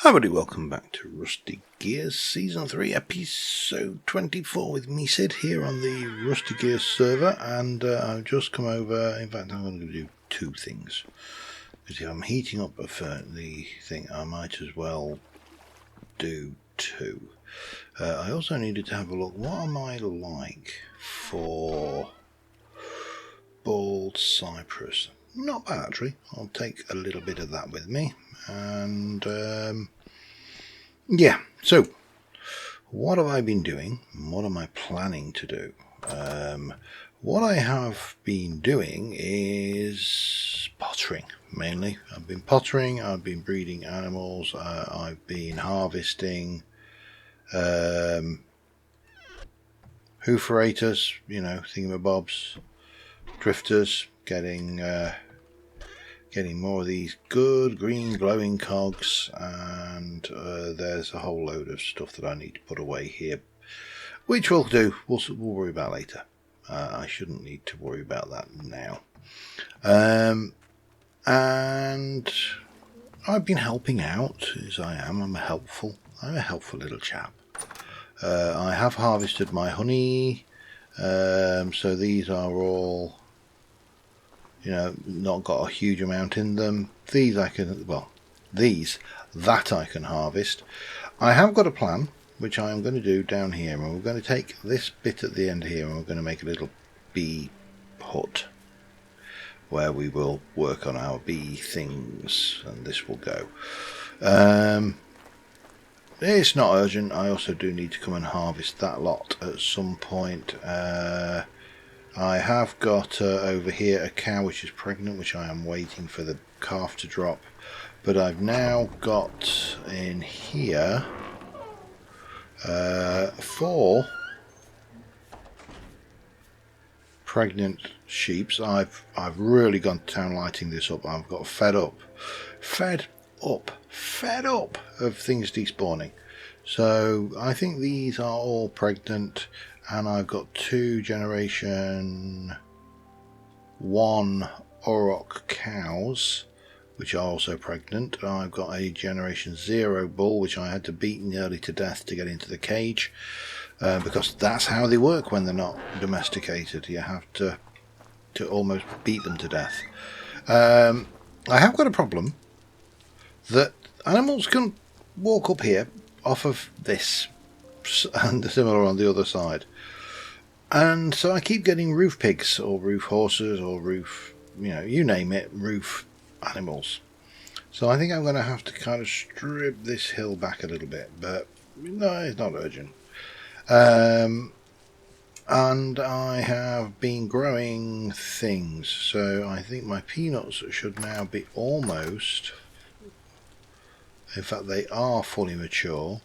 Hi everybody, welcome back to Rusty Gears Season 3 Episode 24 with me, Sid, here on the Rusty Gears server, and I've just come over. In fact, I'm going to do two things, because if I'm heating up the thing, I might as well do two. I also needed to have a look, what am I like for bald cypress? Not bad actually. I'll take a little bit of that with me. And yeah, so what have I been doing? What am I planning to do? What I have been doing is pottering mainly. I've been pottering, I've been breeding animals, I've been harvesting hooferators, you know, thingamabobs, drifters, getting more of these good green glowing cogs, and there's a whole load of stuff that I need to put away here, which we'll do. We'll worry about later. I shouldn't need to worry about that now. And I've been helping out as I am. I'm a helpful little chap. I have harvested my honey, so these are all, you know, not got a huge amount in them. These I can, well, these that I can harvest. I have got a plan, which I am going to do down here, and we're going to take this bit at the end here, and we're going to make a little bee hut where we will work on our bee things, and this will go. It's not urgent. I also do need to come and harvest that lot at some point. I have got over here a cow which is pregnant, which I am waiting for the calf to drop. But I've now got in here 4 pregnant sheeps. I've really gone to town lighting this up. I've got fed up of things despawning. So I think these are all pregnant. And I've got 2 generation 1 Auroch cows, which are also pregnant. I've got a generation 0 bull, which I had to beat nearly to death to get into the cage, because that's how they work when they're not domesticated. You have to almost beat them to death. I have got a problem that animals can walk up here off of this, and similar on the other side. And so I keep getting roof pigs or roof horses or roof, you know, you name it, roof animals. So I think I'm going to have to kind of strip this hill back a little bit, but no, it's not urgent. And I have been growing things, so I think my peanuts should now be almost, in fact they are fully mature.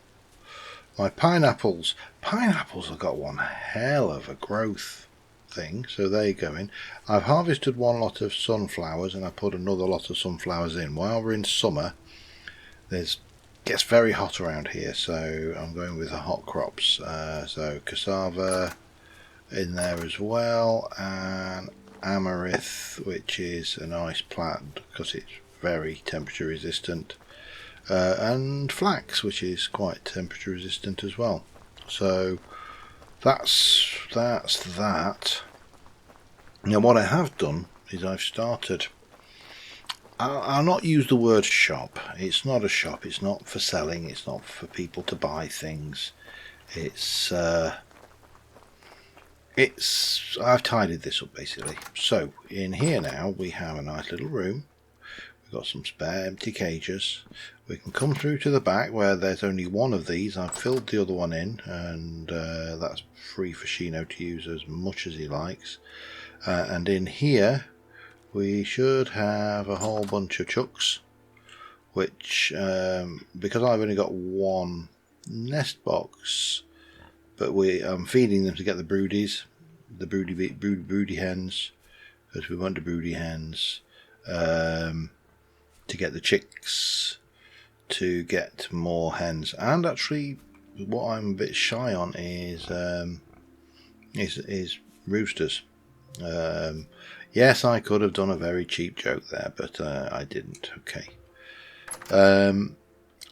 My pineapples have got one hell of a growth thing, so they go in. I've harvested one lot of sunflowers, and I put another lot of sunflowers in. While we're in summer, it gets very hot around here, so I'm going with the hot crops. So cassava in there as well, and amaranth, which is a nice plant because it's very temperature resistant. And flax, which is quite temperature resistant as well. So that's that. Now what I have done is I've started, I'll not use the word shop. It's not a shop, it's not for selling, it's not for people to buy things. I've tidied this up basically. So in here now we have a nice little room. We've got some spare empty cages. We can come through to the back where there's only one of these. I've filled the other one in, and that's free for Shino to use as much as he likes. And in here we should have a whole bunch of chucks, which because I've only got one nest box, but I'm feeding them to get the broodies, the broody hens, because we want the broody hens, to get the chicks, to get more hens. And actually what I'm a bit shy on is roosters. Yes, I could have done a very cheap joke there, but I didn't. Okay.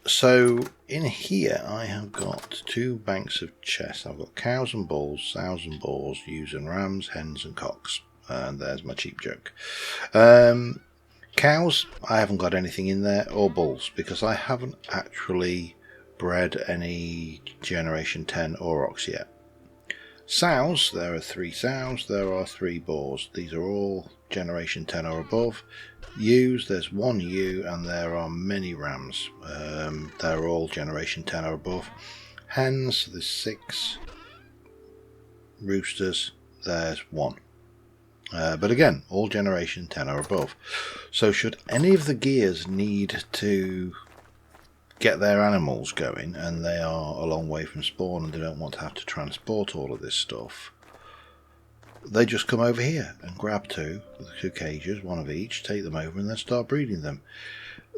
So in here I have got 2 banks of chests. I've got cows and bulls, sows and boars, ewes and rams, hens and cocks. And there's my cheap joke. Cows, I haven't got anything in there, or bulls, because I haven't actually bred any Generation 10 aurochs yet. Sows, there are 3 sows, there are 3 boars. These are all Generation 10 or above. Ewes, there's 1 ewe, and there are many rams. They're all Generation 10 or above. Hens, there's 6. Roosters, there's 1. But again, all Generation 10 or above. So should any of the gears need to get their animals going, and they are a long way from spawn and they don't want to have to transport all of this stuff, they just come over here and grab 2 cages, 1 of each, take them over and then start breeding them.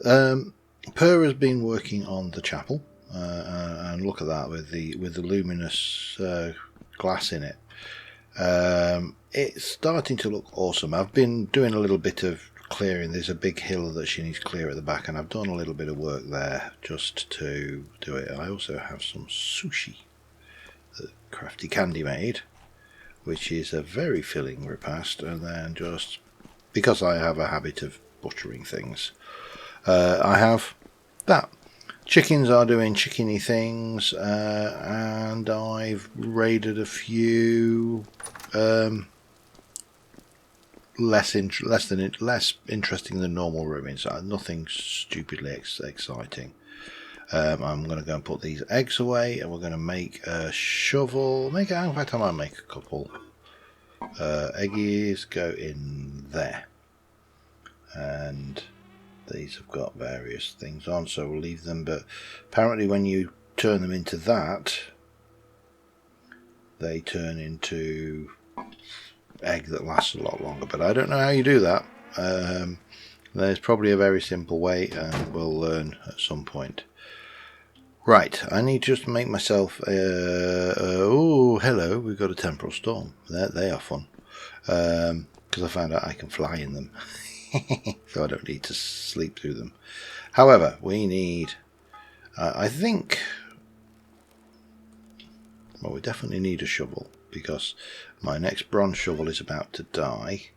Per has been working on the chapel, and look at that with the luminous glass in it. It's starting to look awesome. I've been doing a little bit of clearing. There's a big hill that she needs to clear at the back, and I've done a little bit of work there just to do it. I also have some sushi that Crafty Candy made, which is a very filling repast. And then just because I have a habit of butchering things, I have that. Chickens are doing chickeny things, and I've raided a few less interesting than normal ruins. Nothing stupidly exciting. I'm going to go and put these eggs away, and we're going to make a shovel. In fact, I might make a couple. Eggies go in there, and these have got various things on, so we'll leave them. But apparently, when you turn them into that, they turn into egg that lasts a lot longer, but I don't know how you do that. There's probably a very simple way, and we'll learn at some point. Right, I need just to make myself oh, hello, we've got a temporal storm. They are fun, because I found out I can fly in them. So I don't need to sleep through them. However, we need I think, well, we definitely need a shovel, because my next bronze shovel is about to die,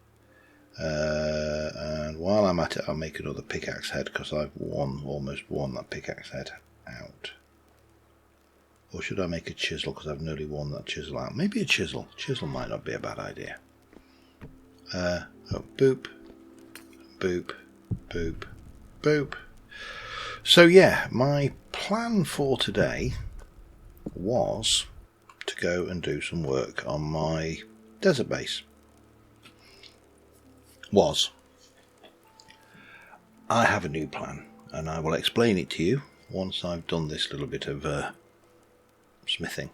and while I'm at it I'll make another pickaxe head, because I've almost worn that pickaxe head out. Or should I make a chisel, because I've nearly worn that chisel out. Maybe a chisel might not be a bad idea. Oh, boop, boop, boop, boop. So yeah, my plan for today was to go and do some work on my desert base. I have a new plan, and I will explain it to you once I've done this little bit of smithing.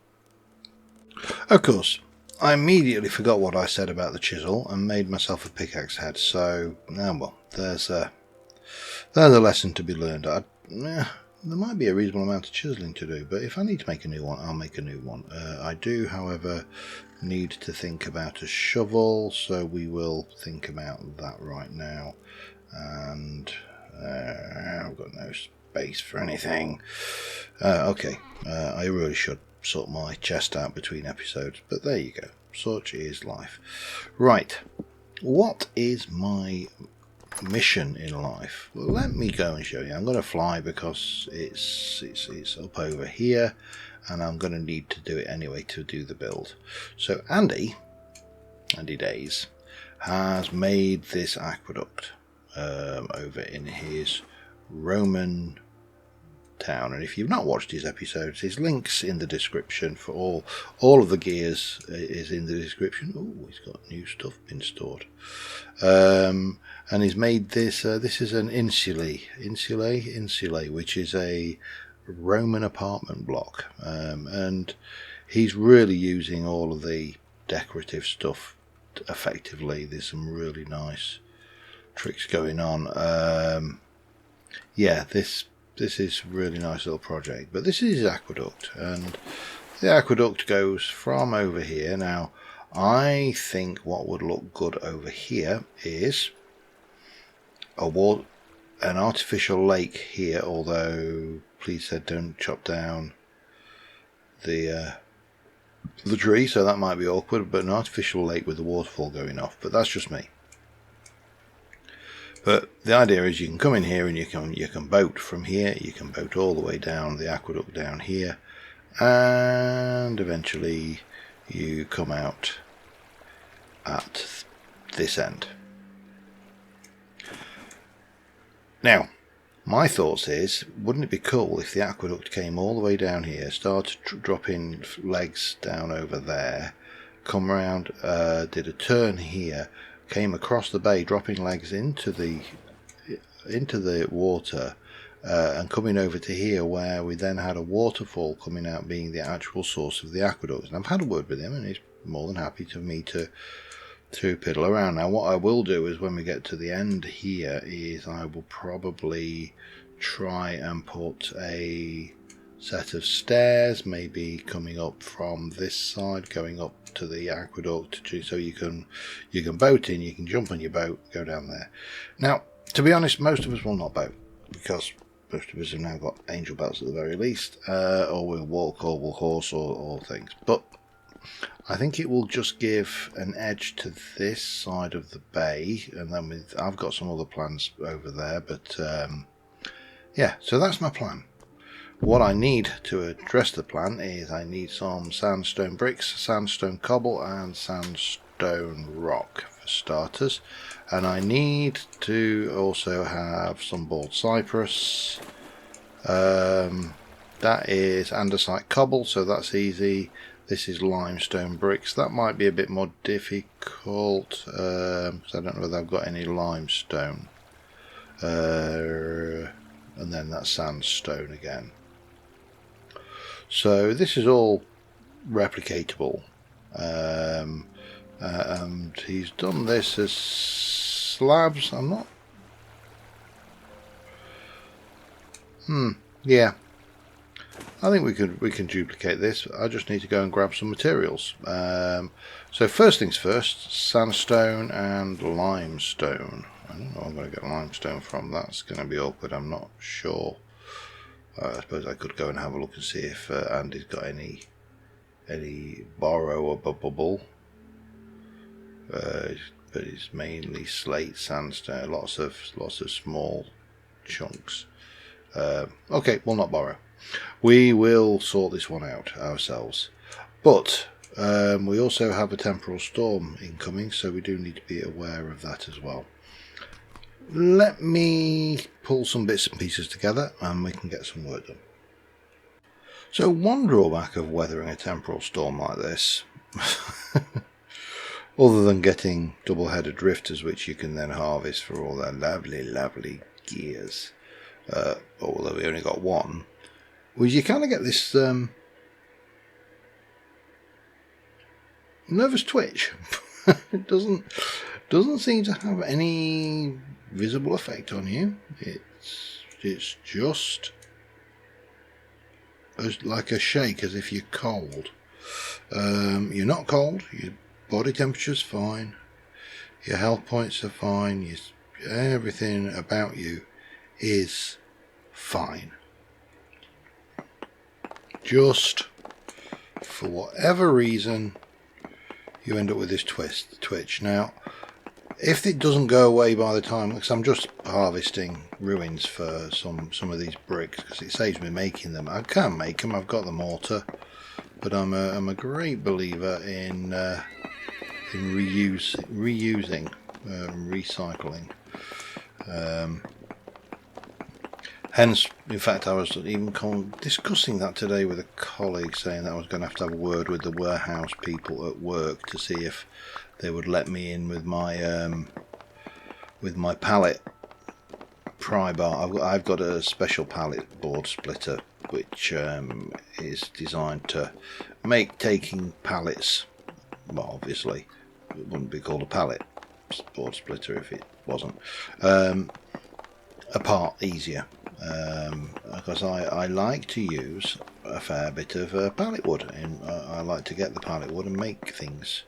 Of course, I immediately forgot what I said about the chisel and made myself a pickaxe head, so well, there's a lesson to be learned. There might be a reasonable amount of chiseling to do, but if I need to make a new one, I'll make a new one. I do, however, need to think about a shovel, so we will think about that right now. And I've got no space for anything. Okay, I really should sort my chest out between episodes, but there you go. Such is life. Right, what is my mission in life? Well, let me go and show you. I'm going to fly because it's up over here, and I'm going to need to do it anyway to do the build. So Andy Days has made this aqueduct over in his Roman town, and if you've not watched his episodes, his links in the description for all of the gears is in the description. Oh, he's got new stuff been stored, and he's made this. This is an insulae, which is a Roman apartment block, and he's really using all of the decorative stuff effectively. There's some really nice tricks going on. Yeah, this is a really nice little project, but this is his aqueduct, and the aqueduct goes from over here. Now, I think what would look good over here is an artificial lake here, although please said don't chop down the tree, so that might be awkward, but an artificial lake with the waterfall going off, but that's just me. But the idea is you can come in here and you can boat from here, you can boat all the way down the aqueduct down here, and eventually you come out at this end. Now, my thoughts is, wouldn't it be cool if the aqueduct came all the way down here, started dropping legs down over there, come round, did a turn here, came across the bay, dropping legs into the water, and coming over to here, where we then had a waterfall coming out, being the actual source of the aqueduct. And I've had a word with him, and he's more than happy to me to piddle around. Now, what I will do is, when we get to the end here, is I will probably try and put a set of stairs, maybe coming up from this side, going up to the aqueduct, so you can boat in, you can jump on your boat, go down there. Now, to be honest, most of us will not boat, because most of us have now got angel belts at the very least, or we'll walk, or we'll horse, or things. But I think it will just give an edge to this side of the bay, and then I've got some other plans over there, but yeah, so that's my plan. What I need to address the plan is I need some sandstone bricks, sandstone cobble, and sandstone rock for starters, and I need to also have some bored cypress. That is andesite cobble, so that's easy. This is limestone bricks. That might be a bit more difficult, because I don't know whether I've got any limestone. And then that's sandstone again. So this is all replicatable. And he's done this as slabs. I'm not... yeah. I think we can duplicate this. I just need to go and grab some materials. So first things first, sandstone and limestone. I don't know where I'm going to get limestone from. That's going to be awkward. I'm not sure. I suppose I could go and have a look and see if Andy's got any borrowable. But it's mainly slate, sandstone, lots of small chunks. Okay, we'll not borrow. We will sort this one out ourselves. But we also have a temporal storm incoming, so we do need to be aware of that as well. Let me pull some bits and pieces together and we can get some work done. So one drawback of weathering a temporal storm like this, other than getting double-headed drifters which you can then harvest for all their lovely gears, although we only got one, was you kind of get this nervous twitch. It doesn't seem to have any visible effect on you. It's just like a shake, as if you're cold. You're not cold. Your body temperature's fine. Your health points are fine. Everything about you is fine. Just for whatever reason, you end up with this twitch. Now, if it doesn't go away by the time, because I'm just harvesting ruins for some of these bricks, because it saves me making them. I can make them. I've got the mortar, but I'm a great believer in reusing, recycling. Hence, in fact, I was even discussing that today with a colleague, saying that I was going to have a word with the warehouse people at work to see if they would let me in with my pallet pry bar. I've got a special pallet board splitter which is designed to make taking pallets, well, obviously it wouldn't be called a pallet board splitter if it wasn't, apart easier. Because I like to use a fair bit of pallet wood, and I like to get the pallet wood and make things.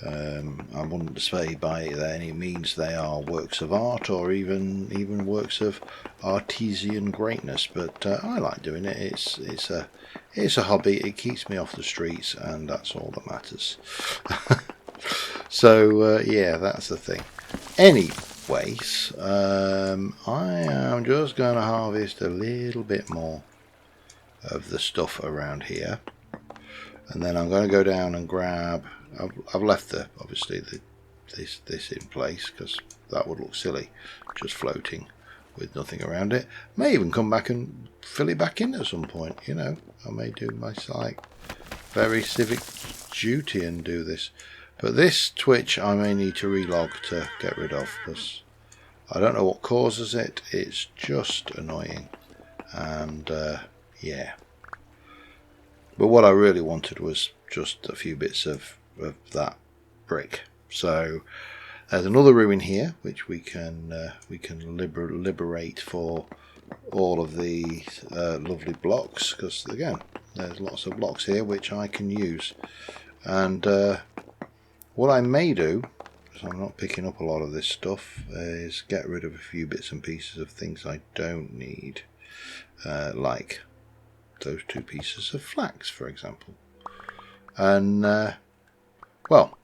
I wouldn't say by any means they are works of art or even works of artesian greatness, but I like doing it. It's a hobby. It keeps me off the streets, and that's all that matters. So yeah, that's the thing. Anyways, I am just going to harvest a little bit more of the stuff around here, and then I'm going to go down and grab. I've left obviously this in place because that would look silly, just floating with nothing around it. May even come back and fill it back in at some point. You know, I may do my very civic duty and do this. But this twitch I may need to relog to get rid of, because I don't know what causes it. It's just annoying, and yeah. But what I really wanted was just a few bits of that brick. So there's another ruin here which we can liberate for all of the lovely blocks, because again there's lots of blocks here which I can use. And what I may do, because I'm not picking up a lot of this stuff, is get rid of a few bits and pieces of things I don't need, like those 2 pieces of flax, for example. And well,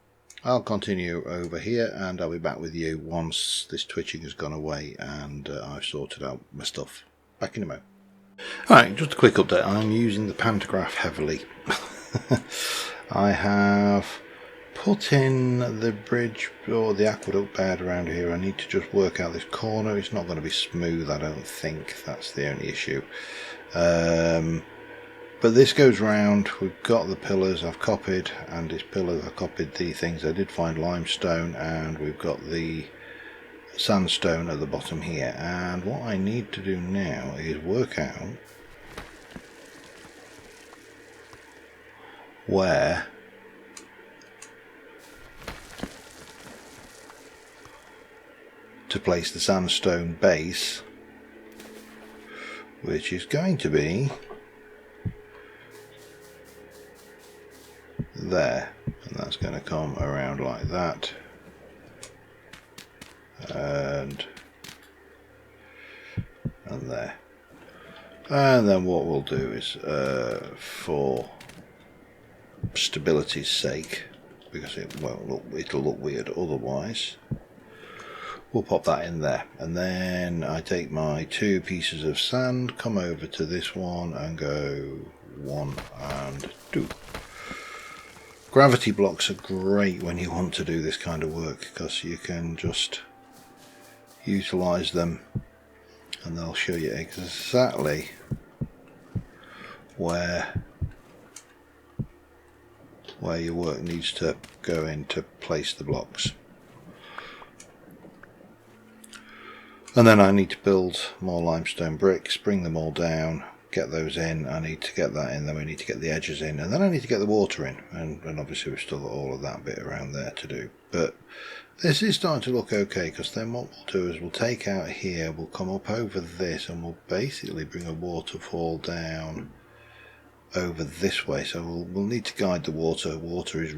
I'll continue over here, and I'll be back with you once this twitching has gone away and I've sorted out my stuff. Back in a moment. Alright, just a quick update. I'm using the pantograph heavily. I have put in the bridge or the aqueduct bed around here. I need to just work out this corner. It's not going to be smooth, I don't think. That's the only issue. But this goes round. We've got the pillars I've copied, and this pillars I copied the things. I did find limestone, and we've got the sandstone at the bottom here. And what I need to do now is work out where to place the sandstone base, which is going to be there, and that's going to come around like that, and there. And then what we'll do is, for stability's sake, because it'll look weird otherwise, we'll pop that in there. And then I take my 2 pieces of sand, come over to this one and go 1 and 2. Gravity blocks are great when you want to do this kind of work, because you can just utilize them and they'll show you exactly where your work needs to go in to place the blocks. And then I need to build more limestone bricks, bring them all down, get those in. I need to get that in, then we need to get the edges in, and then I need to get the water in, and obviously we've still got all of that bit around there to do. But this is starting to look okay, because then what we'll do is we'll take out here, we'll come up over this, and we'll basically bring a waterfall down over this way. So we'll need to guide the water. Water's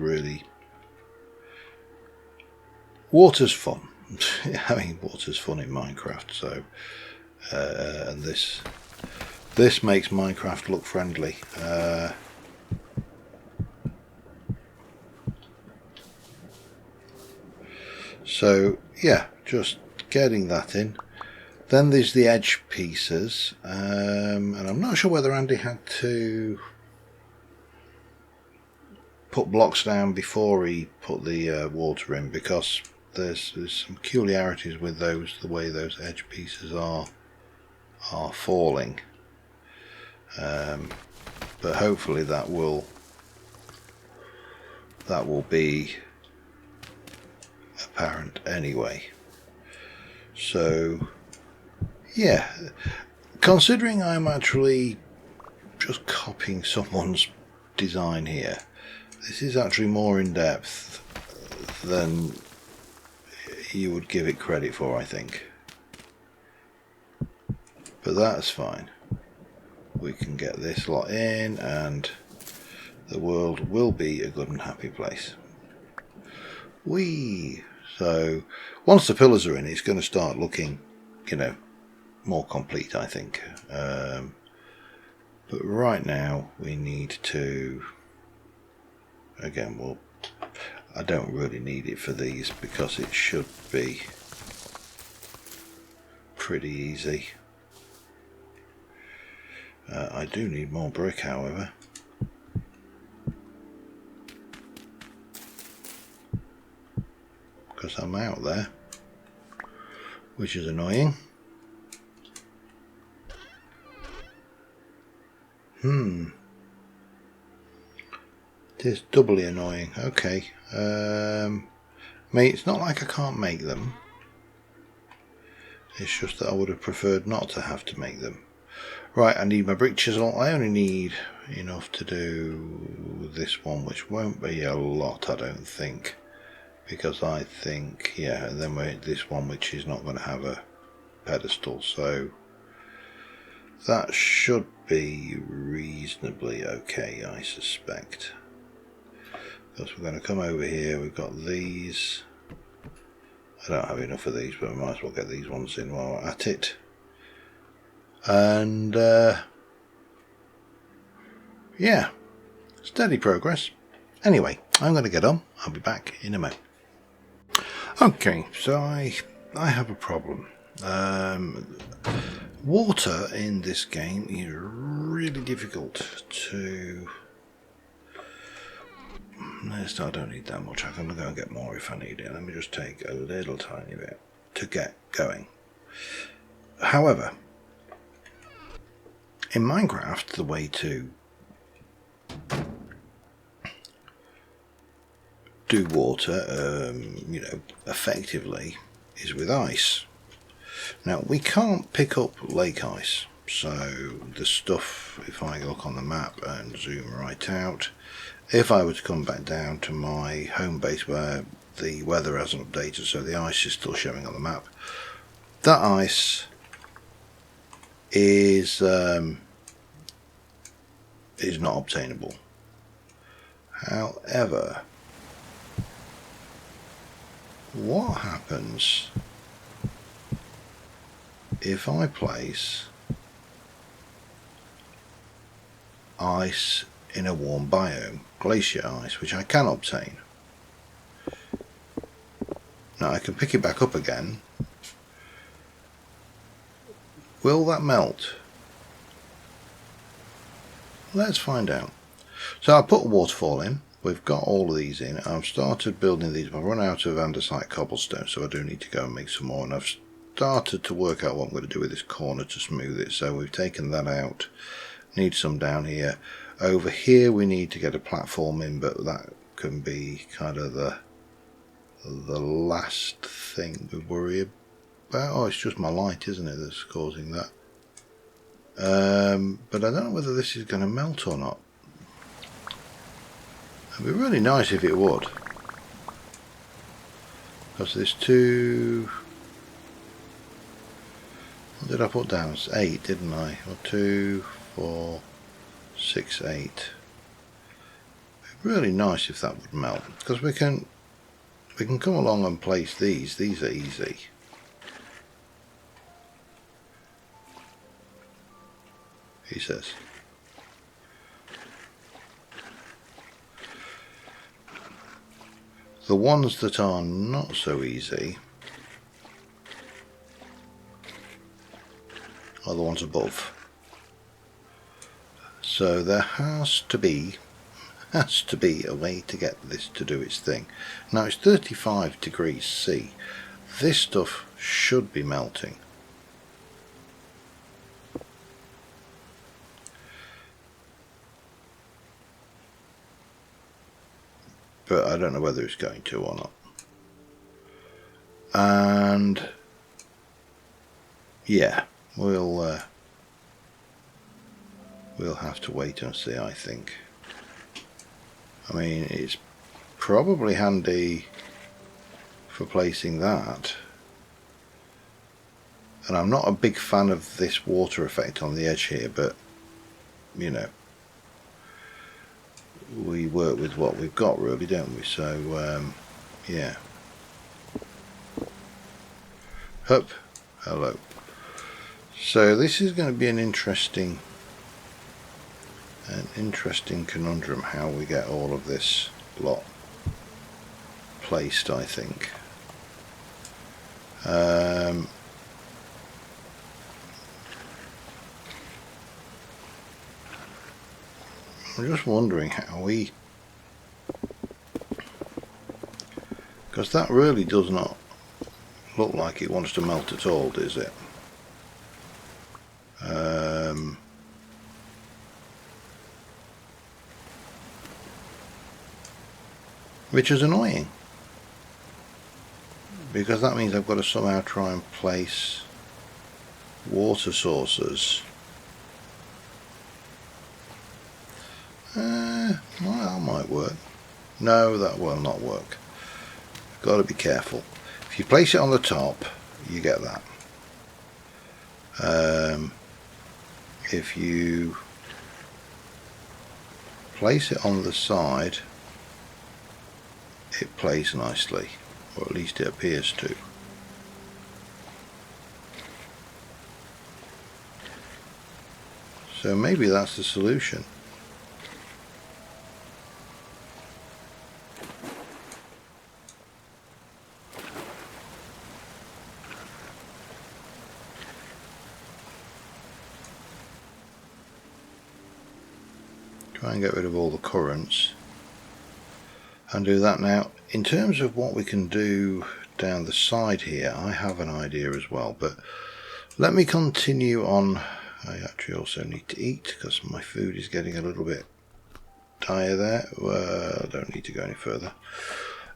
fun. I mean, water's fun in Minecraft, so and this makes Minecraft look friendly. So yeah, just getting that in. Then there's the edge pieces, and I'm not sure whether Andy had to put blocks down before he put the water in, because there's some peculiarities with those, the way those edge pieces are falling. But hopefully that will be apparent anyway. So yeah, considering I'm actually just copying someone's design here, this is actually more in depth than you would give it credit for, I think. But that's fine. we can get this lot in and the world will be a good and happy place. So once the pillars are in, it's going to start looking, you know, more complete, I think. But right now we need to, again, well, I don't really need it for these because it should be pretty easy. I do need more brick, however. Because I'm out there, which is annoying. It is doubly annoying. Okay. It's not like I can't make them. It's just that I would have preferred not to have to make them. Right, I need my brick chisel. I only need enough to do this one, which won't be a lot, I don't think. Because I think, yeah, and then this one, which is not going to have a pedestal. So that should be reasonably okay, I suspect. Because we're going to come over here, we've got these. I don't have enough of these, but I might as well get these ones in while we're at it. And yeah, steady progress. Anyway, I'm going to get on. I'll be back in a moment. Okay, so I have a problem. Water in this game is really difficult to... I don't need that much. I can go and get more if I need it. Let me just take a little tiny bit to get going. However, in Minecraft, the way to do water, you know, effectively is with ice. Now, we can't pick up lake ice. So the stuff, if I look on the map and zoom right out, if I were to come back down to my home base where the weather hasn't updated, so the ice is still showing on the map, that ice is not obtainable. However, what happens if I place ice in a warm biome, glacier ice, which I can obtain? Now I can pick it back up again. Will that melt? Let's find out. So I put a waterfall in. We've got all of these in. I've started building these. I've run out of andesite cobblestone, so I do need to go and make some more. And I've started to work out what I'm going to do with this corner to smooth it. So we've taken that out. Need some down here. Over here we need to get a platform in, but that can be kind of the last thing we worry about. Oh, it's just my light, isn't it, that's causing that. But I don't know whether this is going to melt or not. It'd be really nice if it would. Because there's two... What did I put down? It's 8, didn't I? Or 2, 4, 6, 8. It'd be really nice if that would melt. Because we can come along and place these. These are easy. He says. The ones that are not so easy are the ones above. So there has to be a way to get this to do its thing. Now it's 35 degrees C. This stuff should be melting. But I don't know whether it's going to or not. And yeah, we'll have to wait and see, I think. I mean, it's probably handy for placing that. And I'm not a big fan of this water effect on the edge here, but you know, we work with what we've got, really, don't we? So yeah. Hup, hello. So this is going to be an interesting conundrum, how we get all of this lot placed, I think. I'm just wondering how we, because that really does not look like it wants to melt at all, does it? Which is annoying, because that means I've got to somehow try and place water sources. Well, that might work. No, that will not work. Got to be careful. If you place it on the top, you get that. If you place it on the side, it plays nicely, or at least it appears to. So maybe that's the solution. Try and get rid of all the currents and do that. Now, in terms of what we can do down the side here, I have an idea as well, but let me continue on. I actually also need to eat because my food is getting a little bit dire there. I don't need to go any further.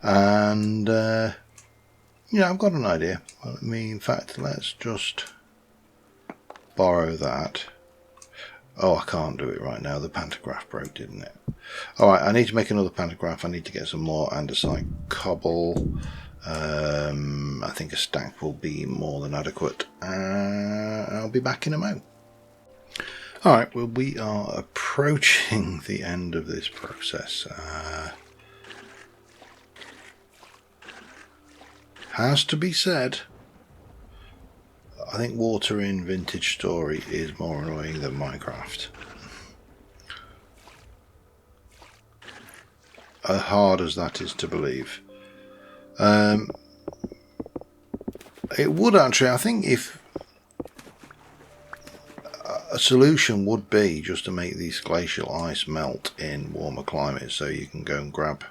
And yeah, I've got an idea. I mean, in fact, let's just borrow that. Oh, I can't do it right now. The pantograph broke, didn't it? Alright, I need to make another pantograph. I need to get some more andesite cobble. I think a stack will be more than adequate. I'll be back in a moment. Alright, well, we are approaching the end of this process. Has to be said, I think water in Vintage Story is more annoying than Minecraft. As hard as that is to believe. It would actually, I think, if a solution would be just to make these glacial ice melt in warmer climates, so you can go and grab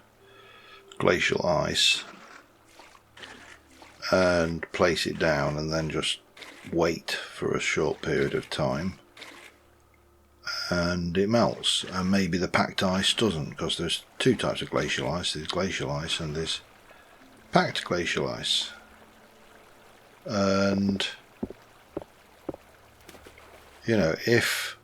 glacial ice and place it down and then just wait for a short period of time and it melts, and maybe the packed ice doesn't, because there's two types of glacial ice. There's glacial ice and there's packed glacial ice. And you know, if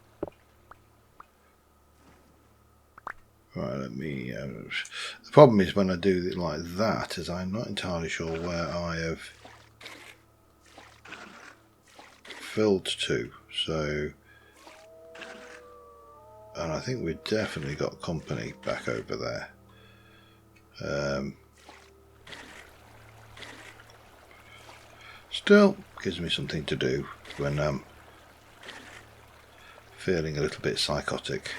right, let me the problem is when I do it like that is I'm not entirely sure where I have filled to, so, and I think we've definitely got company back over there. Still gives me something to do when I'm feeling a little bit psychotic.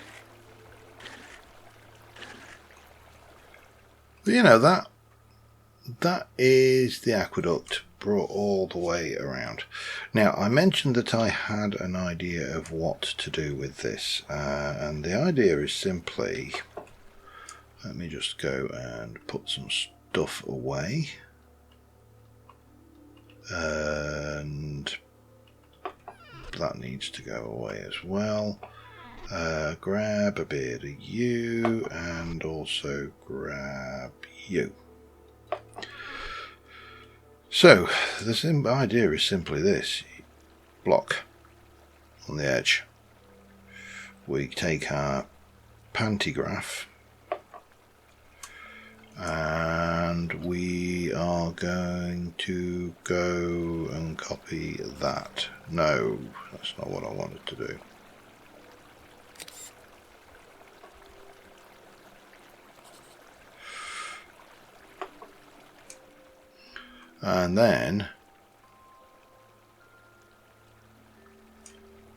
But you know, that is the aqueduct brought all the way around. Now, I mentioned that I had an idea of what to do with this, and the idea is simply, let me just go and put some stuff away, and that needs to go away as well. Grab a bit of you, and also grab you. So, the idea is simply this. Block on the edge. We take our pantograph and we are going to go and copy that. No, that's not what I wanted to do. And then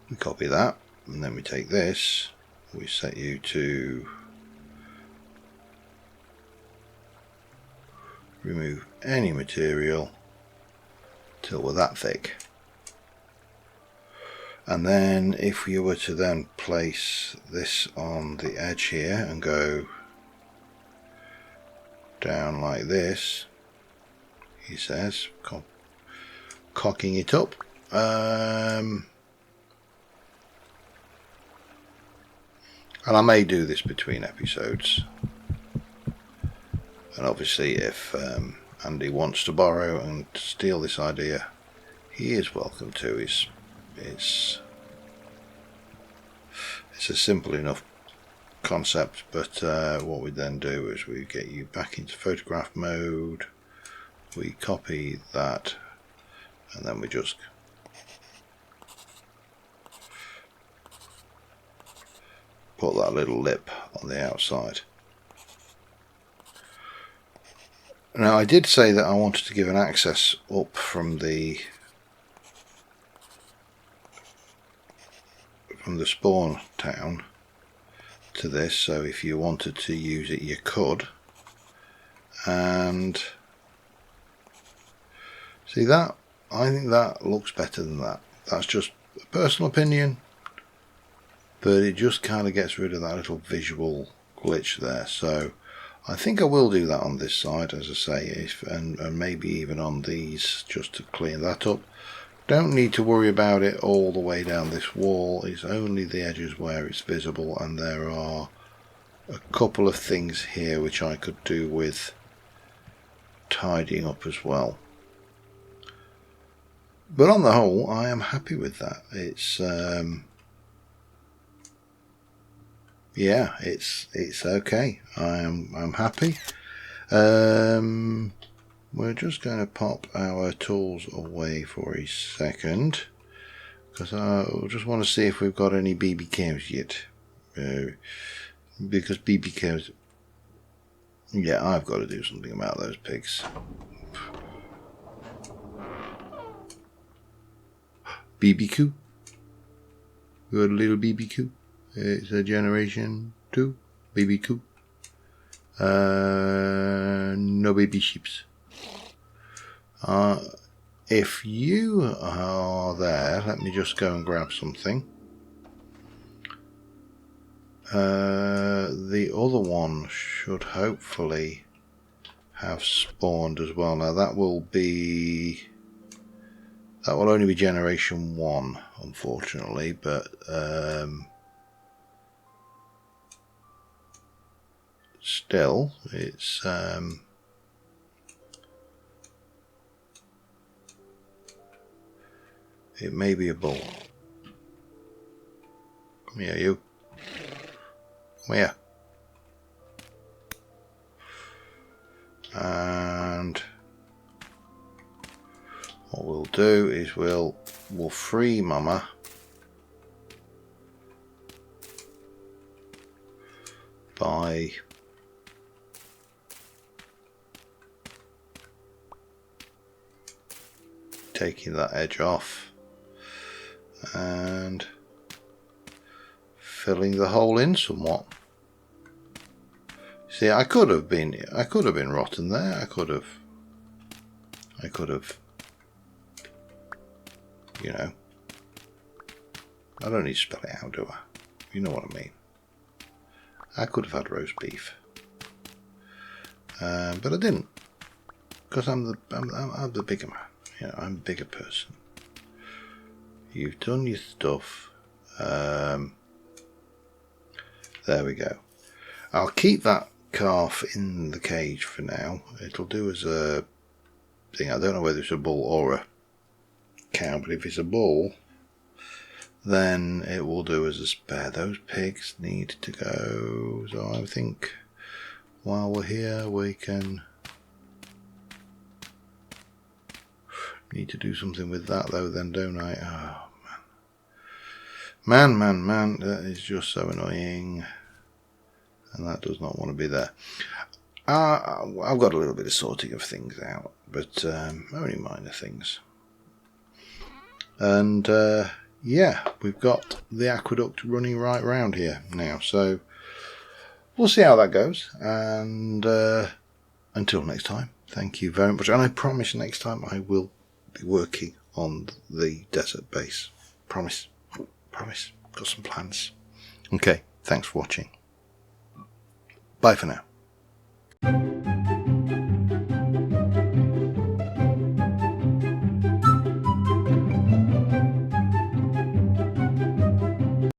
we copy that, and then we take this, we set you to remove any material till we're that thick. And then if you were to then place this on the edge here and go down like this, he says, cocking it up. And I may do this between episodes. And obviously if Andy wants to borrow and steal this idea, he is welcome to. It's a simple enough concept, but what we then do is we get you back into photograph mode, we copy that, and then we just put that little lip on the outside. Now I did say that I wanted to give an access up from the spawn town to this, so if you wanted to use it you could. And see that? I think that looks better than that. That's just a personal opinion, but it just kind of gets rid of that little visual glitch there. So I think I will do that on this side, as I say, and maybe even on these, just to clean that up. Don't need to worry about it all the way down this wall. It's only the edges where it's visible, and there are a couple of things here which I could do with tidying up as well. But on the whole, I am happy with that. It's yeah, it's okay. I'm happy. We're just going to pop our tools away for a second, because I just want to see if we've got any BB cams yet. Because BB cams, yeah, I've got to do something about those pigs. BBQ. We got a little BBQ. It's a generation 2 BBQ. No baby sheeps. If you are there, let me just go and grab something. The other one should hopefully have spawned as well. Now that will only be generation 1, unfortunately, but still, it's it may be a bull. Come here, you. Come here. And what we'll do is we'll free Mama by taking that edge off and filling the hole in somewhat. See, I could have been rotten there. I could have, you know. I don't need to spell it out, do I? You know what I mean. I could have had roast beef, but I didn't, because I'm the bigger man. You know, I'm a bigger person. You've done your stuff. There we go. I'll keep that calf in the cage for now. It'll do as a thing. I don't know whether it's a bull or a cow, but if it's a bull, then it will do as a spare. Those pigs need to go. So I think while we're here, we can need to do something with that though, then, don't I? Oh man, that is just so annoying, and that does not want to be there. I've got a little bit of sorting of things out, but only minor things. And yeah, we've got the aqueduct running right round here now, so we'll see how that goes. And until next time, thank you very much. And I promise next time I will be working on the desert base. Promise. Got some plans. Okay, thanks for watching. Bye for now.